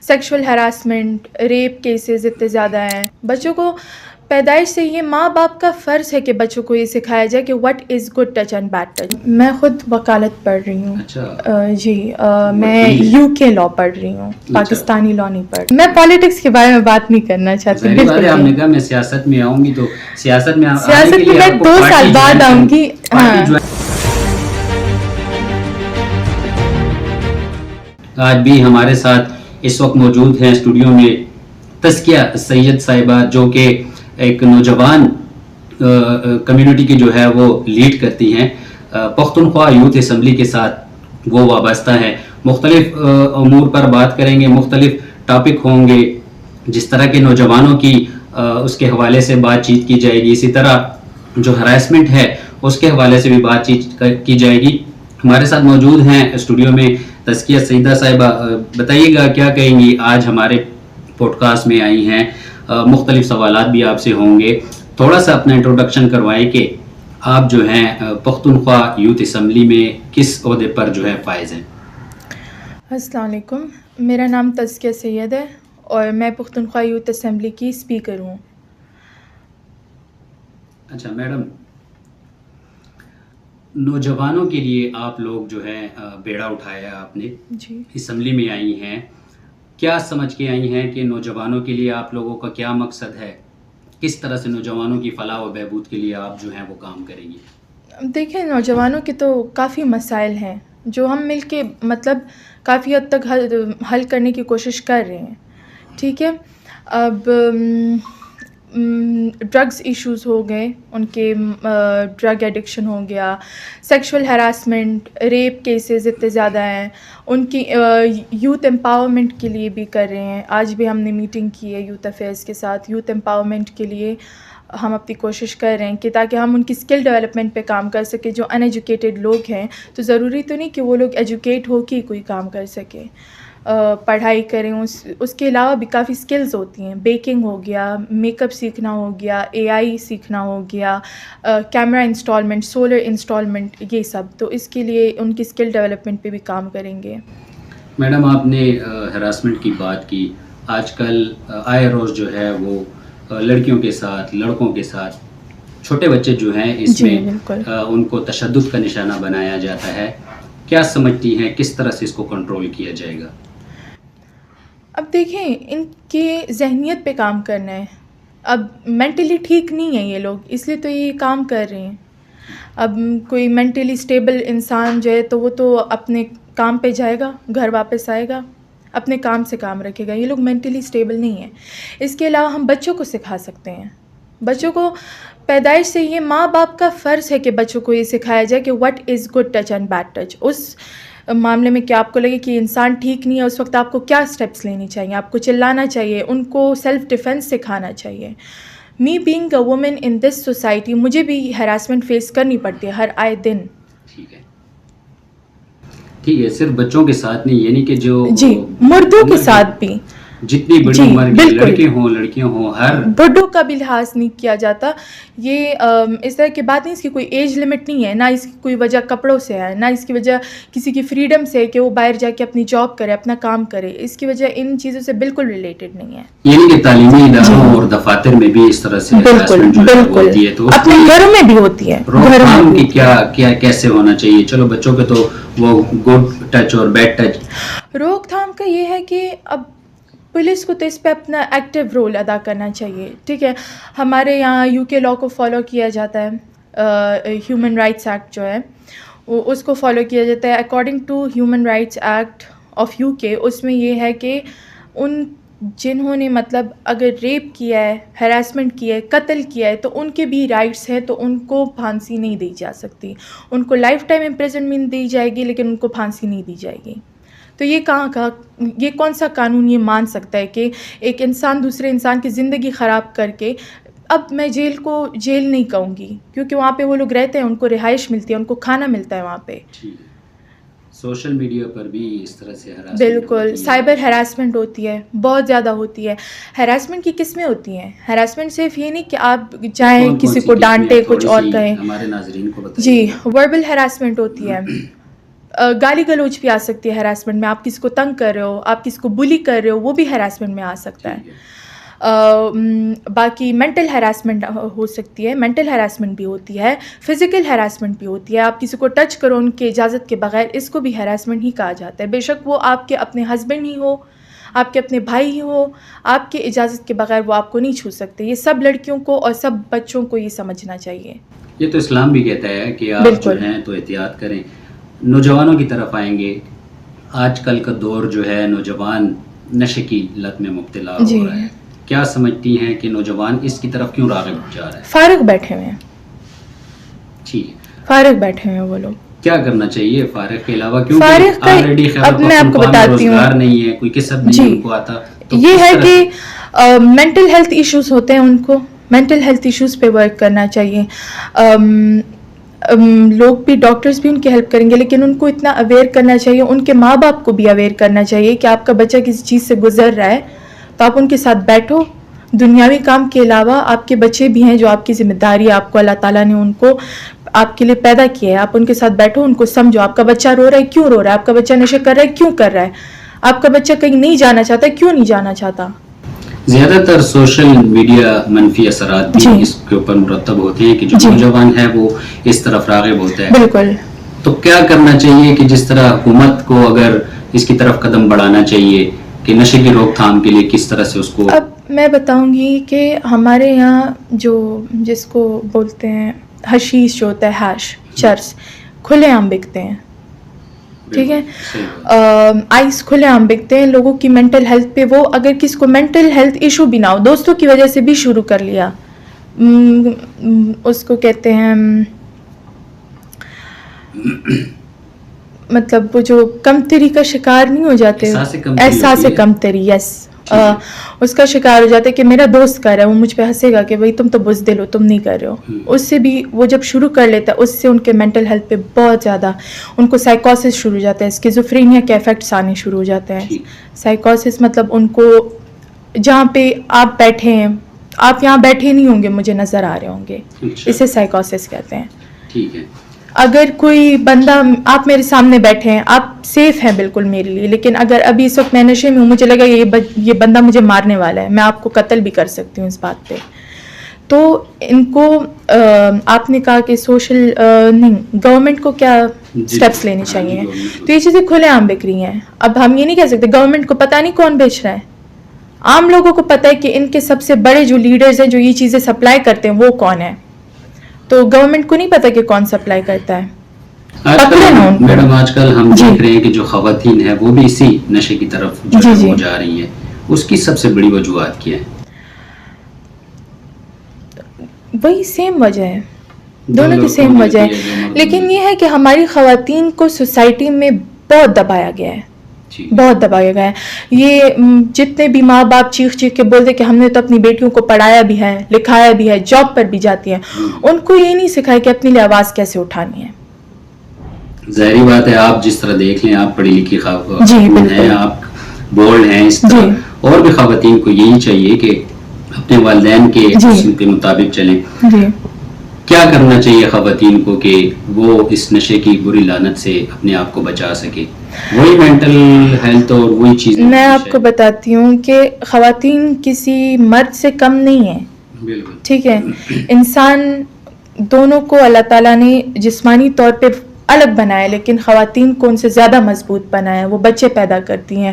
Sexual harassment, rape cases اتنے زیادہ ہیں. بچوں کو پیدائش سے یہ ماں باپ کا فرض ہے کہ بچوں کو یہ سکھایا جائے کہ what is good touch and bad touch. میں خود وکالت پڑھ رہی ہوں. جی میں یو کے لا پڑھ رہی ہوں، پاکستانی لا نہیں پڑھ. میں پالیٹکس کے بارے میں بات نہیں کرنا چاہتی. بالکل آپ نے کہا میں سیاست میں آؤں گی، تو سیاست میں میں 2 سال بعد آؤں گی. آج بھی ہمارے ساتھ اس وقت موجود ہیں اسٹوڈیو میں تزکیہ سید صاحبہ، جو کہ ایک نوجوان کمیونٹی کی جو ہے وہ لیڈ کرتی ہیں. پختونخوا یوتھ اسمبلی کے ساتھ وہ وابستہ ہیں. مختلف امور پر بات کریں گے، مختلف ٹاپک ہوں گے. جس طرح کے نوجوانوں کی اس کے حوالے سے بات چیت کی جائے گی، اسی طرح جو ہراسمنٹ ہے اس کے حوالے سے بھی بات چیت کی جائے گی. ہمارے ساتھ موجود ہیں اسٹوڈیو میں تزکیہ سیدہ صاحبہ. بتائیے گا کیا کہیں گی، آج ہمارے پوڈ کاسٹ میں آئی ہیں. مختلف سوالات بھی آپ سے ہوں گے. تھوڑا سا اپنا انٹروڈکشن کروائیں کہ آپ جو ہیں پختونخوا یوتھ اسمبلی میں کس عہدے پر جو ہے فائز ہیں. السلام علیکم، میرا نام تزکیہ سید ہے اور میں پختونخوا یوتھ اسمبلی کی اسپیکر ہوں. اچھا میڈم، نوجوانوں کے لیے آپ لوگ جو ہے بیڑا اٹھایا آپ نے، جی اسمبلی میں آئی ہیں. کیا سمجھ کے آئی ہیں کہ نوجوانوں کے لیے آپ لوگوں کا کیا مقصد ہے؟ کس طرح سے نوجوانوں کی فلاح و بہبود کے لیے آپ جو ہیں وہ کام کریں گی؟ دیکھیں، نوجوانوں کے تو کافی مسائل ہیں جو ہم مل کے مطلب کافی حد تک حل کرنے کی کوشش کر رہے ہیں. ٹھیک ہے، اب ڈرگز ایشوز ہو گئے، ان کے ڈرگ ایڈکشن ہو گیا، سیکشول ہراسمنٹ، ریپ کیسز اتنے زیادہ ہیں. ان کی یوتھ امپاورمنٹ کے لیے بھی کر رہے ہیں. آج بھی ہم نے میٹنگ کی ہے یوتھ افیئرس کے ساتھ. یوتھ امپاورمنٹ کے لیے ہم اپنی کوشش کر رہے ہیں کہ تاکہ ہم ان کی اسکل ڈیولپمنٹ پہ کام کر سکیں. جو ان ایجوکیٹڈ لوگ ہیں تو ضروری تو نہیں کہ وہ لوگ ایجوکیٹ ہو کے کوئی کام کر سکے، پڑھائی کریں. اس کے علاوہ بھی کافی اسکلز ہوتی ہیں. بیکنگ ہو گیا، میک اپ سیکھنا ہو گیا، AI سیکھنا ہو گیا، کیمرہ انسٹالمنٹ، سولر انسٹالمنٹ، یہ سب. تو اس کے لیے ان کی اسکل ڈیولپمنٹ پہ بھی کام کریں گے. میڈم، آپ نے ہراسمنٹ کی بات کی. آج کل آئے روز جو ہے وہ لڑکیوں کے ساتھ، لڑکوں کے ساتھ، چھوٹے بچے جو ہیں اس میں ان کو تشدد کا نشانہ بنایا جاتا ہے. کیا سمجھتی ہیں کس طرح سے اس کو کنٹرول کیا جائے گا؟ اب دیکھیں، ان کے ذہنیت پہ کام کرنا ہے. اب مینٹلی ٹھیک نہیں ہے یہ لوگ، اس لیے تو یہ کام کر رہے ہیں. اب کوئی مینٹلی اسٹیبل انسان جو ہے تو وہ تو اپنے کام پہ جائے گا، گھر واپس آئے گا، اپنے کام سے کام رکھے گا. یہ لوگ مینٹلی اسٹیبل نہیں ہیں. اس کے علاوہ ہم بچوں کو سکھا سکتے ہیں. بچوں کو پیدائش سے یہ ماں باپ کا فرض ہے کہ بچوں کو یہ سکھایا جائے کہ what is good touch and bad touch. اس معاملے میں کہ آپ کو لگے کہ انسان ٹھیک نہیں ہے، اس وقت آپ کو کیا اسٹیپس لینی چاہیے. آپ کو چلانا چاہیے، ان کو سیلف ڈیفینس سکھانا چاہیے. Me being a woman in this society, مجھے بھی ہراسمنٹ فیس کرنی پڑتی ہے ہر آئے دن. ٹھیک ہے، صرف بچوں کے ساتھ نہیں، یعنی کہ جو جی مردوں کے ساتھ بھی، جتنی بڑی عمر کے لڑکے ہوں لڑکیاں ہوں، ہر بڈھوں کا بھی لحاظ نہیں کیا جاتا. یہ اس طرح کی بات نہیں، اس کی کوئی ایج لمٹ نہیں ہے، نہ اس کی کوئی وجہ کپڑوں سے ہے، نہ اس کی وجہ کسی کی فریڈم سے کہ وہ باہر جا کے اپنی جاب کرے، اپنا کام کرے. اس کی وجہ ان چیزوں سے بالکل ریلیٹڈ نہیں ہے. یعنی کہ تعلیمی اداروں اور دفاتر میں بھی اس طرح سے ہوتی ہے، تو اپنے گھروں میں بھی ہوتی ہے. روک تھام کی کیا کیسے ہونا چاہیے؟ چلو بچوں کے تو وہ گڈ ٹچ اور بیڈ ٹچ. روک تھام کا یہ ہے کہ اب پولیس کو تو اس پہ اپنا ایکٹیو رول ادا کرنا چاہیے. ٹھیک ہے، ہمارے یہاں UK لا کو فالو کیا جاتا ہے. ہیومن رائٹس ایکٹ جو ہے اس کو فالو کیا جاتا ہے. According to human rights act of UK، اس میں یہ ہے کہ ان جنہوں نے مطلب اگر ریپ کیا ہے، ہراسمنٹ کیا ہے، قتل کیا ہے، تو ان کے بھی رائٹس ہیں. تو ان کو پھانسی نہیں دی جا سکتی. ان کو لائف ٹائم امپریزنمنٹ دی جائے گی، لیکن ان کو پھانسی نہیں دی جائے گی. تو یہ کون سا قانون یہ مان سکتا ہے کہ ایک انسان دوسرے انسان کی زندگی خراب کر کے، اب میں جیل کو جیل نہیں کہوں گی کیونکہ وہاں پہ وہ لوگ رہتے ہیں، ان کو رہائش ملتی ہے، ان کو کھانا ملتا ہے وہاں پہ. سوشل میڈیا پر بھی اس طرح سے بالکل سائبر ہراسمنٹ ہوتی ہے، بہت زیادہ ہوتی ہے. ہراسمنٹ کی قسمیں ہوتی ہیں. ہراسمنٹ صرف یہ نہیں کہ آپ جائیں کسی کو ڈانٹے، کچھ اور کہیں. ہمارے ناظرین کو بتائیں. جی، وربل ہراسمنٹ ہوتی ہے. گالی گلوچ بھی آ سکتی ہے ہراسمنٹ میں. آپ کسی کو تنگ کر رہے ہو, آپ کسی کو بلی کر رہے ہو, وہ بھی ہراسمنٹ میں آ سکتا ہے. باقی مینٹل ہراسمنٹ ہو سکتی ہے, مینٹل ہراسمنٹ بھی ہوتی ہے, فزیکل ہراسمنٹ بھی ہوتی ہے. آپ کسی کو ٹچ کرو ان کے اجازت کے بغیر, اس کو بھی ہراسمنٹ ہی کہا جاتا ہے. بے شک وہ آپ کے اپنے ہسبینڈ ہی ہو, آپ کے اپنے بھائی ہی ہو, آپ کے اجازت کے بغیر وہ آپ کو نہیں چھو سکتے. یہ سب لڑکیوں کو اور سب بچوں کو یہ سمجھنا چاہیے. یہ تو اسلام بھی کہتا ہے کہ آپ جو بالکل. ہیں تو احتیاط کریں. نوجوانوں کی طرف آئیں گے. آج کل کا دور جو ہے نوجوان نشے کی لت میں مبتلا ہو جی. رہا ہے. کیا سمجھتی ہیں کہ نوجوان اس کی طرف کیوں راغب جا رہا ہے؟ فارغ بیٹھے ہوئے ہیں, ٹھیک ہے, فارغ بیٹھے ہوئے ہیں وہ لوگ. کیا کرنا چاہیے فارغ کے علاوہ؟ فارغ کا آلریڈی اب میں آپ کو بتاتی روزگار ہوں نہیں ہے, کوئی کسب نہیں جی, ان کو آتا, تو یہ کس ہے طرح کہ مینٹل ہیلتھ ایشوز ہوتے ہیں, ان کو مینٹل ہیلتھ ایشوز پہ ورک کرنا چاہیے. لوگ بھی, ڈاکٹرز بھی ان کی ہیلپ کریں گے, لیکن ان کو اتنا اویئر کرنا چاہیے, ان کے ماں باپ کو بھی اویئر کرنا چاہیے کہ آپ کا بچہ کسی چیز سے گزر رہا ہے تو آپ ان کے ساتھ بیٹھو. دنیاوی کام کے علاوہ آپ کے بچے بھی ہیں جو آپ کی ذمہ داری ہے, آپ کو اللہ تعالیٰ نے ان کو آپ کے لیے پیدا کیا ہے. آپ ان کے ساتھ بیٹھو, ان کو سمجھو. آپ کا بچہ رو رہا ہے, کیوں رو رہا ہے؟ آپ کا بچہ نشے کر رہا ہے, کیوں کر رہا ہے؟ آپ کا بچہ کہیں نہیں جانا چاہتا ہے, کیوں نہیں جانا چاہتا؟ زیادہ تر سوشل میڈیا منفی اثرات بھی اس کے اوپر مرتب ہوتے ہیں کہ جو نوجوان ہے وہ اس طرف راغب ہوتا ہے. بالکل. تو کیا کرنا چاہیے کہ جس طرح حکومت کو اگر اس کی طرف قدم بڑھانا چاہیے کہ نشے کی روک تھام کے لیے کس طرح سے اس کو؟ اب میں بتاؤں گی کہ ہمارے یہاں جو جس کو بولتے ہیں حشیش جو ہوتا ہے, ہیش, چرس, کھلے عام بکتے ہیں. ٹھیک ہے, آئس کھلے عام بکتے ہیں. لوگوں کی مینٹل ہیلتھ پہ, وہ اگر کسی کو مینٹل ہیلتھ ایشو بھی نہ ہو, دوستوں کی وجہ سے بھی شروع کر لیا, اس کو کہتے ہیں مطلب وہ جو کمتری کا شکار نہیں ہو جاتے, احساس کمتری, یس, اس کا شکار ہو جاتا ہے کہ میرا دوست کر رہا ہے, وہ مجھ پہ ہنسے گا کہ بھائی تم تو بزدل ہو, تم نہیں کر رہے ہو. اس سے بھی وہ جب شروع کر لیتا ہے, اس سے ان کے مینٹل ہیلتھ پہ بہت زیادہ, ان کو سائیکوسس شروع ہو جاتا ہے, اسکیزوفرینیا کے افیکٹس آنے شروع ہو جاتے ہیں. سائیکوسس مطلب ان کو جہاں پہ آپ بیٹھے ہیں, آپ یہاں بیٹھے نہیں ہوں گے, مجھے نظر آ رہے ہوں گے, اسے سائیکوسس کہتے ہیں. ٹھیک ہے. اگر کوئی بندہ, آپ میرے سامنے بیٹھے ہیں, آپ سیف ہیں بالکل میرے لیے, لیکن اگر ابھی اس وقت میں نشے میں ہوں, مجھے لگا یہ بندہ مجھے مارنے والا ہے, میں آپ کو قتل بھی کر سکتی ہوں اس بات پہ. تو ان کو آپ نے کہا کہ سوشل نہیں, گورنمنٹ کو کیا اسٹیپس لینے چاہیے. تو یہ چیزیں کھلے عام بک رہی ہیں. اب ہم یہ نہیں کہہ سکتے گورنمنٹ کو پتہ نہیں کون بیچ رہا ہے, عام لوگوں کو پتہ ہے کہ ان کے سب سے بڑے جو لیڈرز ہیں جو یہ چیزیں سپلائی کرتے ہیں وہ کون ہیں. تو گورنمنٹ کو نہیں پتا کہ کون سپلائی کرتا ہے. میڈم آج کل ہم دیکھ رہے ہیں کہ جو خواتین ہیں وہ بھی اسی نشے کی طرف جو ہو جا رہی ہیں, اس کی سب سے بڑی وجوہات کیا ہیں؟ وہی سیم وجہ ہے, دونوں کی سیم وجہ ہے, لیکن یہ ہے کہ ہماری خواتین کو سوسائٹی میں بہت دبایا گیا ہے, بہت دبایا گیا ہے. یہ جتنے بھی ماں باپ چیخ چیخ کے بولتے کہ ہم نے تو اپنی بیٹیوں کو پڑھایا بھی ہے, لکھایا بھی ہے, جاب پر بھی جاتی ہیں, ان کو یہ نہیں سکھایا کہ اپنے لیے آواز کیسے اٹھانی ہے. ظاہری بات ہے, آپ جس طرح دیکھ لیں, آپ پڑھی لکھی خاتون ہیں, آپ بولڈ ہیں, اس طرح اور بھی خواتین کو یہی چاہیے کہ اپنے والدین کے حکم کے مطابق چلیں. کیا کرنا چاہیے خواتین کو کہ وہ اس نشے کی بری لعنت سے اپنے آپ کو بچا سکے؟ وہی مینٹل ہیلتھ اور وہی چیز. میں آپ کو بتاتی ہوں کہ خواتین کسی مرد سے کم نہیں ہے. بالکل ٹھیک ہے, انسان دونوں کو اللہ تعالیٰ نے جسمانی طور پہ الگ بنایا, لیکن خواتین کو ان سے زیادہ مضبوط بنایا. وہ بچے پیدا کرتی ہیں,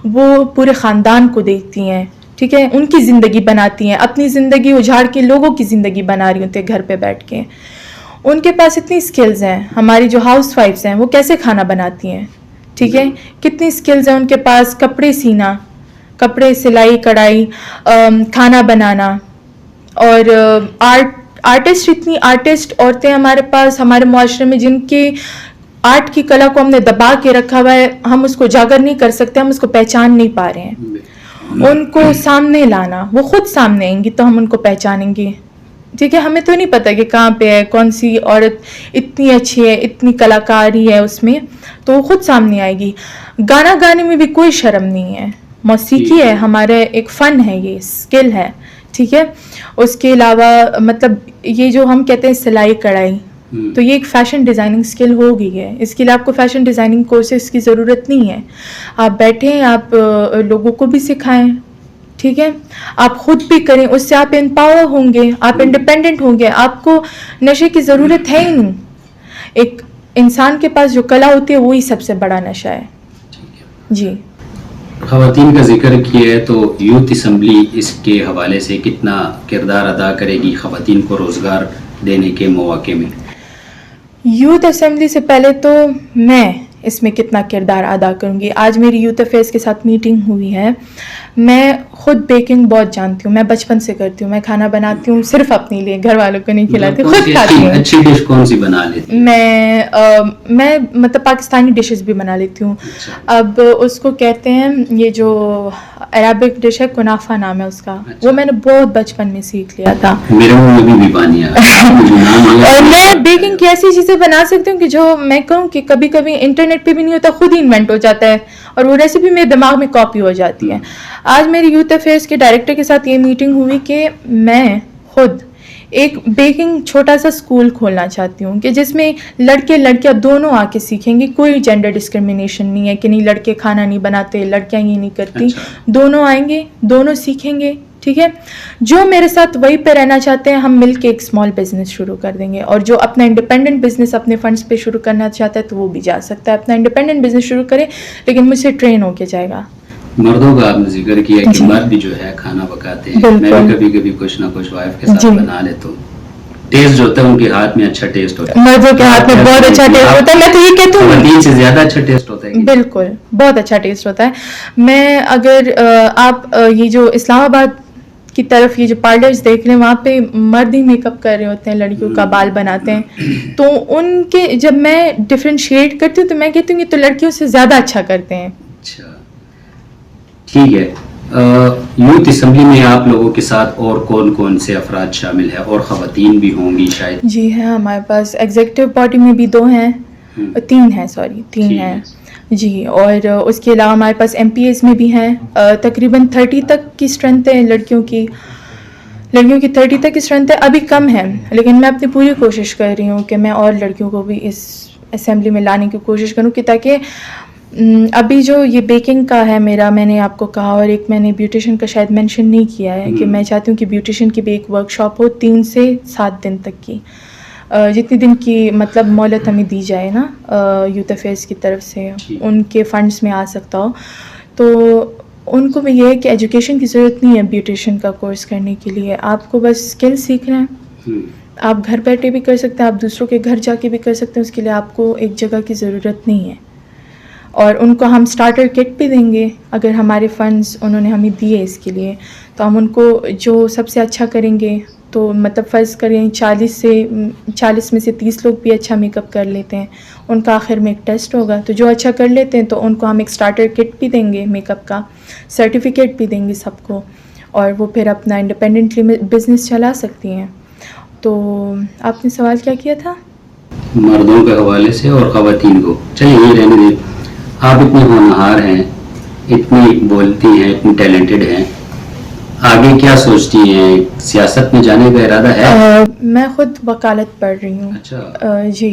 وہ پورے خاندان کو دیکھتی ہیں, ٹھیک ہے, ان کی زندگی بناتی ہیں, اپنی زندگی اجاڑ کے لوگوں کی زندگی بنا رہی ہوتی ہیں گھر پہ بیٹھ کے. ان کے پاس اتنی سکلز ہیں. ہماری جو ہاؤس وائفز ہیں وہ کیسے کھانا بناتی ہیں, ٹھیک ہے, کتنی سکلز ہیں ان کے پاس, کپڑے سینا, کپڑے سلائی کڑھائی, کھانا بنانا, اور آرٹسٹ, اتنی آرٹسٹ عورتیں ہمارے پاس ہمارے معاشرے میں جن کی آرٹ کی کلا کو ہم نے دبا کے رکھا ہوا ہے. ہم اس کو اجاگر نہیں کر سکتے, ہم اس کو پہچان نہیں پا رہے ہیں. ان کو سامنے لانا, وہ خود سامنے آئیں گی تو ہم ان کو پہچانیں گے. ٹھیک ہے, ہمیں تو نہیں پتہ کہ کہاں پہ ہے, کون سی عورت اتنی اچھی ہے, اتنی کلاکاری ہے اس میں, تو وہ خود سامنے آئے گی. گانا گانے میں بھی کوئی شرم نہیں ہے, موسیقی ہے, ہمارا ایک فن ہے, یہ اسکل ہے, ٹھیک ہے. اس کے علاوہ مطلب یہ جو ہم کہتے ہیں سلائی کڑھائی, تو یہ ایک فیشن ڈیزائننگ اسکل ہو گئی ہے. اس کے لیے آپ کو فیشن ڈیزائننگ کورسز کی ضرورت نہیں ہے. آپ بیٹھیں, آپ لوگوں کو بھی سکھائیں, ٹھیک ہے, آپ خود بھی کریں, اس سے آپ امپاور ہوں گے, آپ انڈیپینڈنٹ ہوں گے, آپ کو نشے کی ضرورت ہے ہی نہیں. ایک انسان کے پاس جو کلا ہوتی ہے وہی سب سے بڑا نشہ ہے. جی, خواتین کا ذکر کیا ہے تو یوتھ اسمبلی اس کے حوالے سے کتنا کردار ادا کرے گی خواتین کو روزگار دینے کے مواقع میں؟ یوتھ اسمبلی سے پہلے تو میں اس میں کتنا کردار ادا کروں گی. آج میری یوتھ افیئرس کے ساتھ میٹنگ ہوئی ہے. میں خود بیکنگ بہت جانتی ہوں, میں بچپن سے کرتی ہوں. میں کھانا بناتی ہوں صرف اپنے لیے, گھر والوں کو نہیں کھلاتی, خود کھاتی ہوں. اچھی ڈش کون سی بنا لیتی ہیں؟ میں مطلب پاکستانی ڈشز بھی بنا لیتی ہوں. اب اس کو کہتے ہیں, یہ جو عربک ڈش ہے کنافہ نام ہے اس کا, وہ میں نے بہت بچپن میں سیکھ لیا تھا. میرے منہ میں بھی پانی آ رہا. اور میں بیکنگ کی ایسی چیزیں بنا سکتی ہوں کہ جو میں کہوں کہ کبھی کبھی انٹرنیٹ پہ بھی نہیں ہوتا, خود ہی انوینٹ ہو جاتا ہے, اور وہ ریسیپی میرے دماغ میں کاپی ہو جاتی ہے. آج میری یوتھ افیئرس کے ڈائریکٹر کے ساتھ یہ میٹنگ ہوئی کہ میں خود ایک بیکنگ چھوٹا سا اسکول کھولنا چاہتی ہوں کہ جس میں لڑکے لڑکیاں دونوں آ کے سیکھیں گے. کوئی جینڈر ڈسکرمنیشن نہیں ہے کہ نہیں لڑکے کھانا نہیں بناتے, لڑکیاں یہ نہیں کرتی. دونوں آئیں گے, دونوں سیکھیں گے, ٹھیک ہے. جو میرے ساتھ وہی پہ رہنا چاہتے ہیں ہم مل کے ایک اسمال بزنس شروع کر دیں گے, اور جو اپنا انڈیپینڈنٹ بزنس اپنے فنڈس پہ شروع کرنا چاہتا ہے تو وہ بھی جا سکتا ہے, اپنا انڈیپینڈنٹ بزنس شروع کرے, لیکن مجھ سے ٹرین ہو کے جائے گا. مردوں کا آپ نے ذکر کیا کہ مرد بھی جو ہے کھانا پکاتے ہیں. میں بھی کبھی کبھی کچھ نہ کچھ وائف کے ساتھ بنا لیتا ہوں. ٹیسٹ جو ہوتا ہے ان کے ہاتھ میں اچھا ٹیسٹ ہوتا ہے, مردوں کے ہاتھ میں بہت اچھا ٹیسٹ ہوتا ہے. میں تو یہ کہتی ہوں خواتین سے زیادہ اچھا ٹیسٹ ہوتا ہے. بالکل بہت اچھا ٹیسٹ ہوتا ہے. میں اگر آپ یہ جو اسلام آباد کی طرف یہ جو پارلرز دیکھ رہے ہیں وہاں پہ مرد ہی میک اپ کر رہے ہوتے ہیں, لڑکیوں کا بال بناتے ہیں, تو ان کے جب میں ڈفرینشیٹ کرتی ہوں تو میں کہتی ہوں یہ تو لڑکیوں سے زیادہ اچھا کرتے ہیں. اچھا ٹھیک ہے. یوتھ اسمبلی میں آپ لوگوں کے ساتھ اور کون کون سے افراد شامل ہیں, اور خواتین بھی ہوں گی شاید؟ جی ہیں, ہمارے پاس ایگزیکٹو باڈی میں بھی 2 ہیں, 3 ہیں, سوری 3 ہیں جی. اور اس کے علاوہ ہمارے پاس ایم پی ایز میں بھی ہیں. تقریباً 30 تک کی اسٹرینتھ ہے لڑکیوں کی 30 تک کی اسٹرینتھ ہے. ابھی کم ہے, لیکن میں اپنی پوری کوشش کر رہی ہوں کہ میں اور لڑکیوں کو بھی اس اسمبلی میں لانے کی کوشش کروں, کہ تاکہ ابھی جو یہ بیکنگ کا ہے میرا, میں نے آپ کو کہا, اور ایک میں نے بیوٹیشین کا شاید مینشن نہیں کیا ہے کہ میں چاہتی ہوں کہ بیوٹیشین کی بھی ایک ورک شاپ ہو 3 سے 7 دن تک کی, جتنی دن کی مطلب مہلت ہمیں دی جائے نا یوتھ افیئرس کی طرف سے, ان کے فنڈس میں آ سکتا ہو. تو ان کو بھی یہ ہے کہ ایجوکیشن کی ضرورت نہیں ہے بیوٹیشین کا کورس کرنے کے لیے, آپ کو بس اسکل سیکھنا ہے. آپ گھر بیٹھے بھی کر سکتے ہیں, آپ دوسروں کے گھر جا کے بھی کر سکتے ہیں, اس کے لیے آپ کو ایک جگہ کی ضرورت نہیں ہے. اور ان کو ہم اسٹارٹر کٹ بھی دیں گے, اگر ہمارے فنڈز انہوں نے ہمیں دیے اس کے لیے, تو ہم ان کو جو سب سے اچھا کریں گے, تو مطلب فرض کریں 40 میں سے 30 لوگ بھی اچھا میک اپ کر لیتے ہیں, ان کا آخر میں ایک ٹیسٹ ہوگا, تو جو اچھا کر لیتے ہیں تو ان کو ہم ایک اسٹارٹر کٹ بھی دیں گے, میک اپ کا سرٹیفکیٹ بھی دیں گے سب کو, اور وہ پھر اپنا انڈیپینڈنٹلی بزنس چلا سکتی ہیں. تو آپ نے سوال کیا تھا؟ مردوں کے حوالے سے اور خواتین کو. چلیے یہ رہنے دیں. آپ اتنی ہونہار ہیں, اتنی بولتی ہیں, اتنی ٹیلنٹڈ ہیں, آگے کیا سوچتی ہیں؟ سیاست میں جانے کا ارادہ ہے؟ میں خود وکالت پڑھ رہی ہوں. اچھا جی,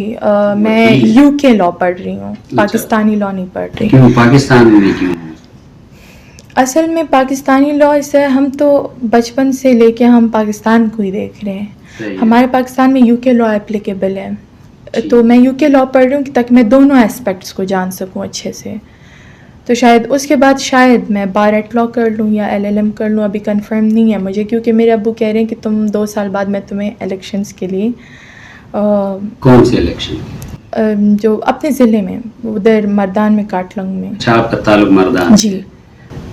میں یو کے لا پڑھ رہی ہوں, پاکستانی لا نہیں پڑھ رہی. کیوں پاکستان میں کیوں؟ اصل میں پاکستانی لا اسے ہم تو بچپن سے لے کے ہم پاکستان کو ہی دیکھ رہے ہیں. ہمارے پاکستان میں یو کے لا اپلیکیبل ہے, تو میں یو کے لا پڑھ رہی ہوں تاکہ میں دونوں اسپیکٹس کو جان سکوں اچھے سے. تو شاید اس کے بعد شاید میں بار ایٹ لا کر لوں یا LLM کر لوں, ابھی کنفرم نہیں ہے مجھے, کیونکہ میرے ابو کہہ رہے ہیں کہ تم 2 سال بعد میں تمہیں الیکشنز کے لیے. کون سے الیکشن؟ جو اپنے ضلع میں ادھر مردان میں, کاٹلنگ میں. اچھا, آپ کا تعلق مردان؟ جی.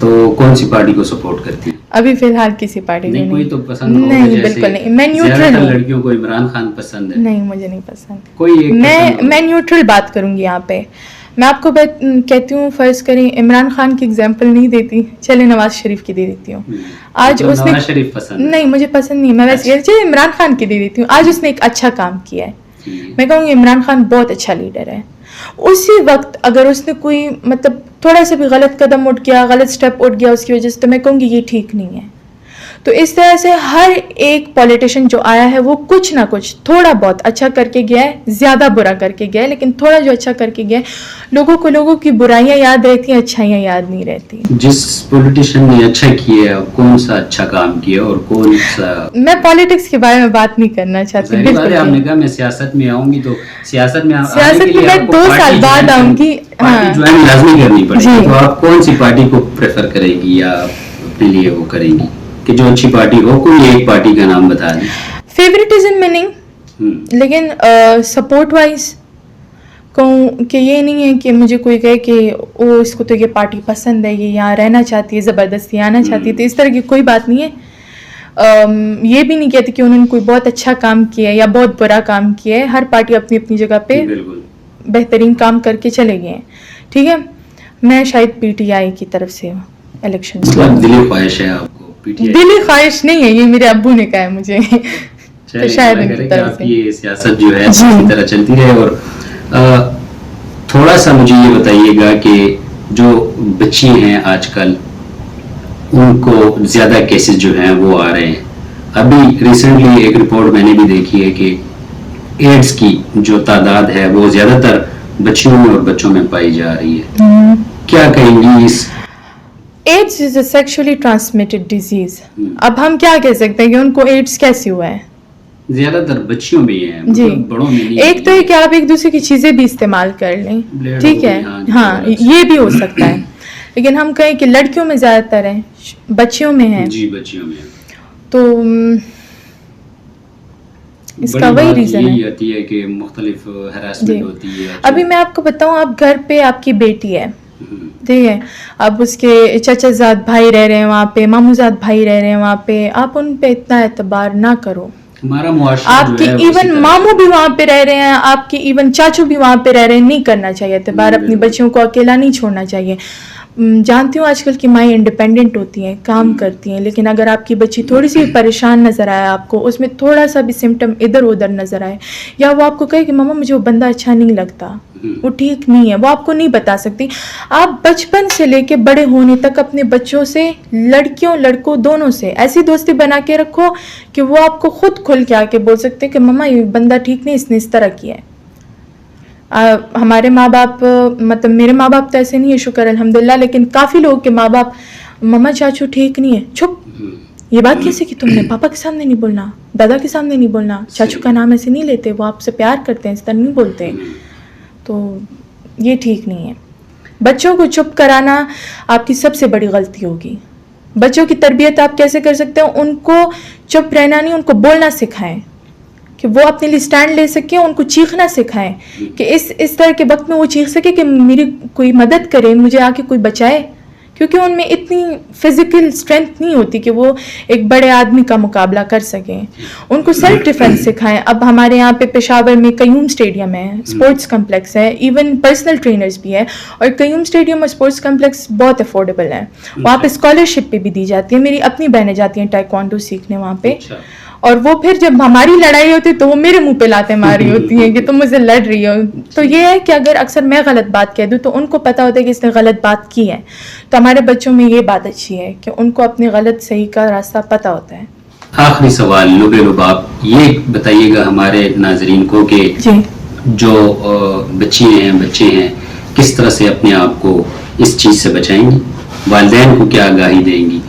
تو کون سی پارٹی کو سپورٹ کرتی ہیں؟ ابھی فی الحال کسی پارٹی کو نہیں. کوئی تو پسند ہوگا؟ نہیں بالکل نہیں, میں نیوٹرل ہوں. لڑکیوں کو عمران خان پسند ہے. نہیں مجھے نہیں پسند. کوئی میں نیوٹرل بات کروں گی یہاں پہ. میں آپ کو کہتی ہوں, فرض کریں عمران خان کی اگزامپل نہیں دیتی, چلے نواز شریف کی دے دیتی ہوں. آج اس نے نواز شریف پسند نہیں, مجھے پسند نہیں, میں ویسے چلے عمران خان کی دے دیتی ہوں. آج اس نے ایک اچھا کام کیا ہے, میں کہوں گی عمران خان بہت اچھا لیڈر ہے. اسی وقت اگر اس نے کوئی مطلب تھوڑا سا بھی غلط قدم اٹھ گیا, غلط سٹیپ اٹھ گیا اس کی وجہ سے, تو میں کہوں گی یہ ٹھیک نہیں ہے. تو اس طرح سے ہر ایک پولیٹیشین جو آیا ہے وہ کچھ نہ کچھ تھوڑا بہت اچھا کر کے گیا ہے, زیادہ برا کر کے گیا ہے, لیکن تھوڑا جو اچھا کر کے گیا ہے, لوگوں کی برائیاں یاد رہتی ہیں, اچھائیاں یاد نہیں رہتی. جس پولیٹیشین نے اچھا کیا ہے کون سا اچھا کام کیا اور کون سا؟ میں پالیٹکس کے بارے میں بات نہیں کرنا چاہتی. بالکل آپ نے کہا میں سیاست میں آؤں گی تو سیاست میں میں 2 سال بعد آؤں گی. پارٹی جوائن لازمی کرنی پڑے گی, تو آپ کون سی پارٹی کو پریفر کرے گی یا اپنے لیے وہ کریں گی کہ جو اچھی پارٹی ہو؟ کوئی ایک پارٹی کا نام بتا دیں. فیوریٹزم میں نہیں, لیکن سپورٹ وائز کہوں کہ یہ نہیں ہے کہ مجھے کوئی کہے کہ او اس کو تو یہ پارٹی پسند ہے, یہ یہاں رہنا چاہتی ہے, زبردستی آنا چاہتی ہے, تو اس طرح کی کوئی بات نہیں ہے. یہ بھی نہیں کہتی کہ انہوں نے کوئی بہت اچھا کام کیا ہے یا بہت برا کام کیا ہے. ہر پارٹی اپنی اپنی جگہ پہ بہترین کام کر کے چلے گئے ہیں. ٹھیک ہے, میں شاید پی ٹی آئی کی طرف سے الیکشن. دلی خواہش ہے آپ کو پی ٹی آئی؟ دلی خواہش نہیں ہے, یہ میرے ابو نے کہا ہے مجھے, تو شاید ان کی طرف سے. یہ سیاست جو ہے اسی طرح چلتی رہے. اور تھوڑا سا مجھے یہ بتائیے گا کہ جو بچی ہیں آج کل ان کو زیادہ کیسز جو ہیں وہ آ رہے ہیں. ابھی ریسنٹلی ایک رپورٹ میں نے بھی دیکھی ہے کہ ایڈز کی جو تعداد ہے وہ زیادہ تر بچیوں میں اور بچوں میں پائی جا رہی ہے. کیا کہیں گی اس؟ ایڈز از اے سیکشولی ٹرانسمیٹڈ ڈیزیز. اب ہم کیا کہہ سکتے ہیں کہ ان کو ایڈز کیسے ہوا ہے؟ زیادہ تر بچیوں میں ہے, جی. بڑوں میں نہیں. ایک تو ہے کہ آپ ایک دوسرے کی چیزیں بھی استعمال کر لیں, ٹھیک ہے, ہاں یہ بھی ہو سکتا ہے, لیکن ہم کہیں کہ لڑکیوں میں زیادہ تر ہے, بچیوں میں ہے. جی بچیوں میں. تو اس کا وہی ریزن ہے کہ مختلف ہراسمنٹ ہوتی ہے. ابھی میں آپ کو بتاؤں, آپ گھر پہ آپ کی بیٹی ہے, ٹھیک ہے, اب اس کے چچا زاد بھائی رہ رہے ہیں وہاں پہ, ماموں زاد بھائی رہ رہے ہیں وہاں پہ, آپ ان پہ اتنا اعتبار نہ کرو. ہمارا معاشرہ آپ کی ایون ماموں بھی وہاں پہ رہ رہے ہیں, آپ کی ایون چاچو بھی وہاں پہ رہ رہے ہیں, نہیں کرنا چاہیے اعتبار. اپنی بچیوں کو اکیلا نہیں چھوڑنا چاہیے. جانتی ہوں آج کل کی مائیں انڈیپینڈنٹ ہوتی ہیں, کام کرتی ہیں, لیکن اگر آپ کی بچی تھوڑی سی پریشان نظر آئے آپ کو, اس میں تھوڑا سا بھی سمٹم ادھر ادھر نظر آئے, یا وہ آپ کو کہے کہ ماما مجھے وہ بندہ اچھا نہیں لگتا, وہ ٹھیک نہیں ہے, وہ آپ کو نہیں بتا سکتی. آپ بچپن سے لے کے بڑے ہونے تک اپنے بچوں سے, لڑکیوں لڑکوں دونوں سے ایسی دوستی بنا کے رکھو کہ وہ آپ کو خود کھل کے آ کے بول سکتے کہ ماما یہ بندہ ٹھیک نہیں, اس نے اس طرح کیا ہے. ہمارے ماں باپ, مطلب میرے ماں باپ تو ایسے نہیں ہے شکر الحمدللہ, لیکن کافی لوگوں کے ماں باپ, ماما چاچو ٹھیک نہیں ہے, چھپ, یہ بات کیسے کی تم نے, پاپا کے سامنے نہیں بولنا, دادا کے سامنے نہیں بولنا, چاچو کا نام ایسے نہیں لیتے, وہ آپ سے پیار کرتے ہیں, اس طرح نہیں بولتے. تو یہ ٹھیک نہیں ہے. بچوں کو چپ کرانا آپ کی سب سے بڑی غلطی ہوگی. بچوں کی تربیت آپ کیسے کر سکتے ہیں؟ ان کو چپ رہنا نہیں, ان کو بولنا سکھائیں کہ وہ اپنے لیے سٹینڈ لے سکیں, ان کو چیخنا سکھائیں کہ اس طرح کے وقت میں وہ چیخ سکے کہ میری کوئی مدد کرے, مجھے آ کے کوئی بچائے, کیونکہ ان میں اتنی فزیکل اسٹرینتھ نہیں ہوتی کہ وہ ایک بڑے آدمی کا مقابلہ کر سکیں. ان کو سیلف ڈیفینس سکھائیں. اب ہمارے یہاں پہ پشاور میں قیوم اسٹیڈیم ہے, اسپورٹس کمپلیکس ہے, ایون پرسنل ٹرینرز بھی ہے, اور قیوم اسٹیڈیم اور اسپورٹس کمپلیکس بہت افورڈیبل ہے. وہاں پہ اسکالرشپ پہ بھی دی جاتی ہے. میری اپنی بہنیں جاتی ہیں ٹائیکوانڈو سیکھنے وہاں پہ, اور وہ پھر جب ہماری لڑائی ہوتی ہے تو وہ میرے منہ پہ لاتے ماری ہوتی ہیں کہ تم مجھ سے لڑ رہی ہو. تو یہ ہے کہ اگر اکثر میں غلط بات کہہ دوں تو ان کو پتہ ہوتا ہے کہ اس نے غلط بات کی ہے. تو ہمارے بچوں میں یہ بات اچھی ہے کہ ان کو اپنے غلط صحیح کا راستہ پتہ ہوتا ہے. آخری سوال لبے لب, آپ یہ بتائیے گا ہمارے ناظرین کو کہ جو بچی ہیں بچے ہیں کس طرح سے اپنے آپ کو اس چیز سے بچائیں گی, والدین کو کیا آگاہی دیں گی؟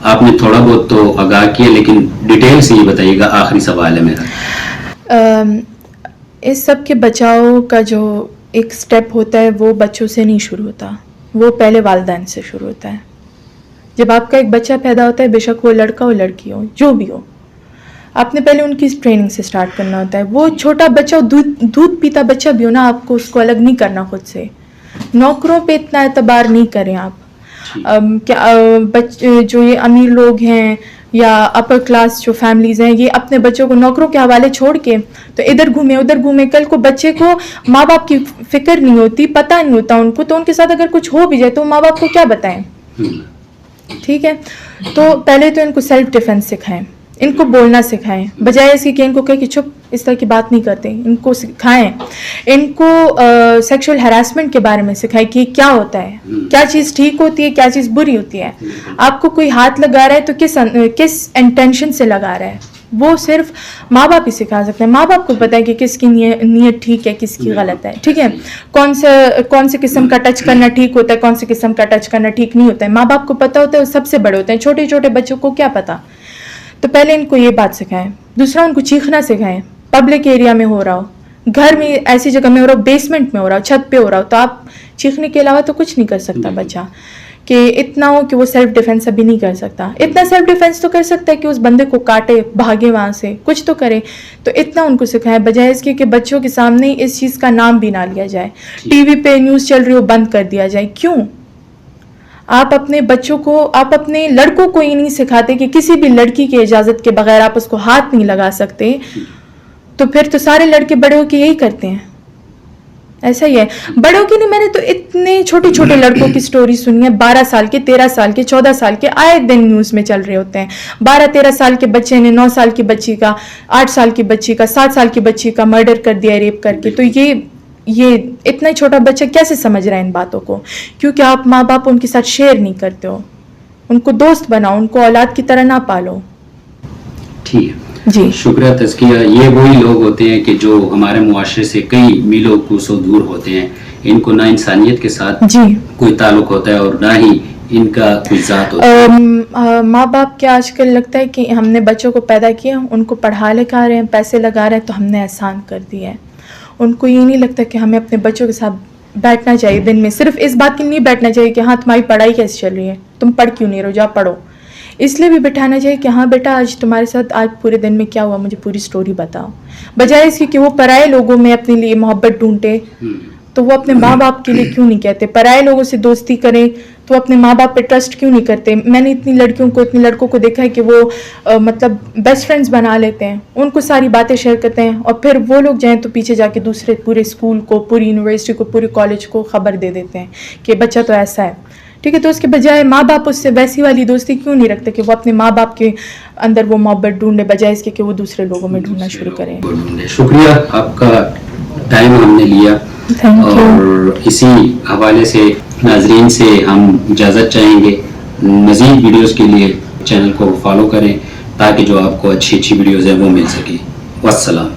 آپ نے تھوڑا بہت تو آگاہ کیا, لیکن ڈیٹیل سے یہ بتائیے گا, آخری سوال ہے میرا. اس سب کے بچاؤ کا جو ایک سٹیپ ہوتا ہے وہ بچوں سے نہیں شروع ہوتا, وہ پہلے والدین سے شروع ہوتا ہے. جب آپ کا ایک بچہ پیدا ہوتا ہے, بے شک وہ لڑکا ہو لڑکی ہو جو بھی ہو, آپ نے پہلے ان کی ٹریننگ سے سٹارٹ کرنا ہوتا ہے. وہ چھوٹا بچہ, دودھ پیتا بچہ بھی ہو نا, آپ کو اس کو الگ نہیں کرنا خود سے. نوکروں پہ اتنا اعتبار نہیں کریں آپ. جو یہ امیر لوگ ہیں یا اپر کلاس جو فیملیز ہیں, یہ اپنے بچوں کو نوکروں کے حوالے چھوڑ کے تو ادھر گھومے ادھر گھومے. کل کو بچے کو ماں باپ کی فکر نہیں ہوتی, پتہ نہیں ہوتا ان کو, تو ان کے ساتھ اگر کچھ ہو بھی جائے تو ماں باپ کو کیا بتائیں. ٹھیک ہے, تو پہلے تو ان کو سیلف ڈیفینس سکھائیں. ان کو بولنا سکھائیں, بجائے اس کہ ان کو کہیں کہ چپ اس طرح کی بات نہیں کرتے. ان کو سکھائیں, ان کو سیکشول ہراسمنٹ کے بارے میں سکھائیں کہ کیا ہوتا ہے, کیا چیز ٹھیک ہوتی ہے, کیا چیز بری ہوتی ہے. آپ کو کوئی ہاتھ لگا رہا ہے تو کس انٹینشن سے لگا رہا ہے, وہ صرف ماں باپ ہی سکھا سکتے ہیں. ماں باپ کو پتہ ہے کہ کس کی نیت ٹھیک ہے, کس کی غلط ہے. ٹھیک ہے, کون سے قسم کا ٹچ کرنا ٹھیک ہوتا ہے, کون سے قسم کا ٹچ کرنا ٹھیک نہیں ہوتا ہے. ماں باپ کو پتہ ہوتا ہے, وہ سب سے بڑے ہوتے ہیں. چھوٹے چھوٹے بچوں کو کیا پتہ. تو پہلے ان کو یہ بات سکھائیں. دوسرا, ان کو چیخنا سکھائیں. پبلک ایریا میں ہو رہا ہو, گھر میں ایسی جگہ میں ہو رہا ہو, بیسمنٹ میں ہو رہا ہو, چھت پہ ہو رہا ہو, تو آپ چیخنے کے علاوہ تو کچھ نہیں کر سکتا بچہ. کہ اتنا ہو کہ وہ سیلف ڈیفینس ابھی نہیں کر سکتا. اتنا سیلف ڈیفینس تو کر سکتا ہے کہ اس بندے کو کاٹے, بھاگے وہاں سے, کچھ تو کرے. تو اتنا ان کو سکھائیں, بجائے اس کے کہ بچوں کے سامنے اس چیز کا نام بھی نہ لیا جائے. ٹی وی پہ نیوز چل رہی ہو, بند کر دیا جائے. کیوں؟ آپ اپنے بچوں کو, آپ اپنے لڑکوں کو یہ نہیں سکھاتے کہ کسی بھی لڑکی کی اجازت کے بغیر آپ اس کو ہاتھ نہیں لگا سکتے, تو پھر تو سارے لڑکے بڑے ہو کے یہی کرتے ہیں. ایسا ہی ہے. بڑوں کی نہیں, میں نے تو اتنے چھوٹے چھوٹے لڑکوں کی سٹوری سنی ہے, 12 سال کے, 13 سال کے, 14 سال کے, آئے دن نیوز میں چل رہے ہوتے ہیں. 12-13 سال کے بچے نے 9 سال کی بچی کا, 8 سال کی بچی کا, 7 سال کی بچی کا مرڈر کر دیا, ریپ کر کے. تو یہ اتنا چھوٹا بچہ کیسے سمجھ رہا ہے ان باتوں کو؟ کیونکہ آپ ماں باپ ان کے ساتھ شیئر نہیں کرتے ہو. ان کو دوست بناؤ, ان کو اولاد کی طرح نہ پالو. ٹھیک ہے جی شکریہ. تزکیہ یہ وہی لوگ ہوتے ہیں کہ جو ہمارے معاشرے سے کئی میلوں کوسوں دور ہوتے ہیں. ان کو نہ انسانیت کے ساتھ جی کوئی تعلق ہوتا ہے اور نہ ہی ان کا کوئی ذات ہوتا ہے. ماں باپ کیا آج کل لگتا ہے کہ ہم نے بچوں کو پیدا کیا, ان کو پڑھا لکھا رہے ہیں, پیسے لگا رہے ہیں, تو ہم نے احسان کر دیا ہے. ان کو یہ نہیں لگتا کہ ہمیں اپنے بچوں کے ساتھ بیٹھنا چاہیے دن میں, صرف اس بات کی نہیں بیٹھنا چاہیے کہ ہاں تمہاری پڑھائی کیسے چل رہی ہے, تم پڑھ کیوں نہیں رہو, جا پڑھو. اس لیے بھی بٹھانا چاہیے کہ ہاں بیٹا آج تمہارے ساتھ آج پورے دن میں کیا ہوا, مجھے پوری سٹوری بتاؤ. بجائے اس کی کہ وہ پرائے لوگوں میں اپنے لیے محبت ڈھونڈے, تو وہ اپنے ماں باپ کے لیے کیوں نہیں کہتے؟ پرائے لوگوں سے دوستی کریں تو اپنے ماں باپ پہ ٹرسٹ کیوں نہیں کرتے؟ میں نے اتنی لڑکیوں کو, اتنے لڑکوں کو دیکھا ہے کہ وہ مطلب بیسٹ فرینڈز بنا لیتے ہیں, ان کو ساری باتیں شیئر کرتے ہیں, اور پھر وہ لوگ جائیں تو پیچھے جا کے دوسرے پورے اسکول کو, پوری یونیورسٹی کو, پورے کالج کو خبر دے دیتے ہیں کہ بچہ تو ایسا ہے. ٹھیک ہے, تو اس کے بجائے ماں باپ اس سے ویسی والی دوستی کیوں نہیں رکھتے کہ وہ اپنے ماں باپ کے اندر وہ محبت ڈھونڈے, بجائے اس کے کہ وہ دوسرے لوگوں میں ڈھونڈنا شروع کریں. شکریہ, آپ کا ٹائم ہم نے لیا, اور اسی حوالے سے ناظرین سے ہم اجازت چاہیں گے. مزید ویڈیوز کے لیے چینل کو فالو کریں تاکہ جو آپ کو اچھی ویڈیوز ہیں وہ مل سکیں. والسلام.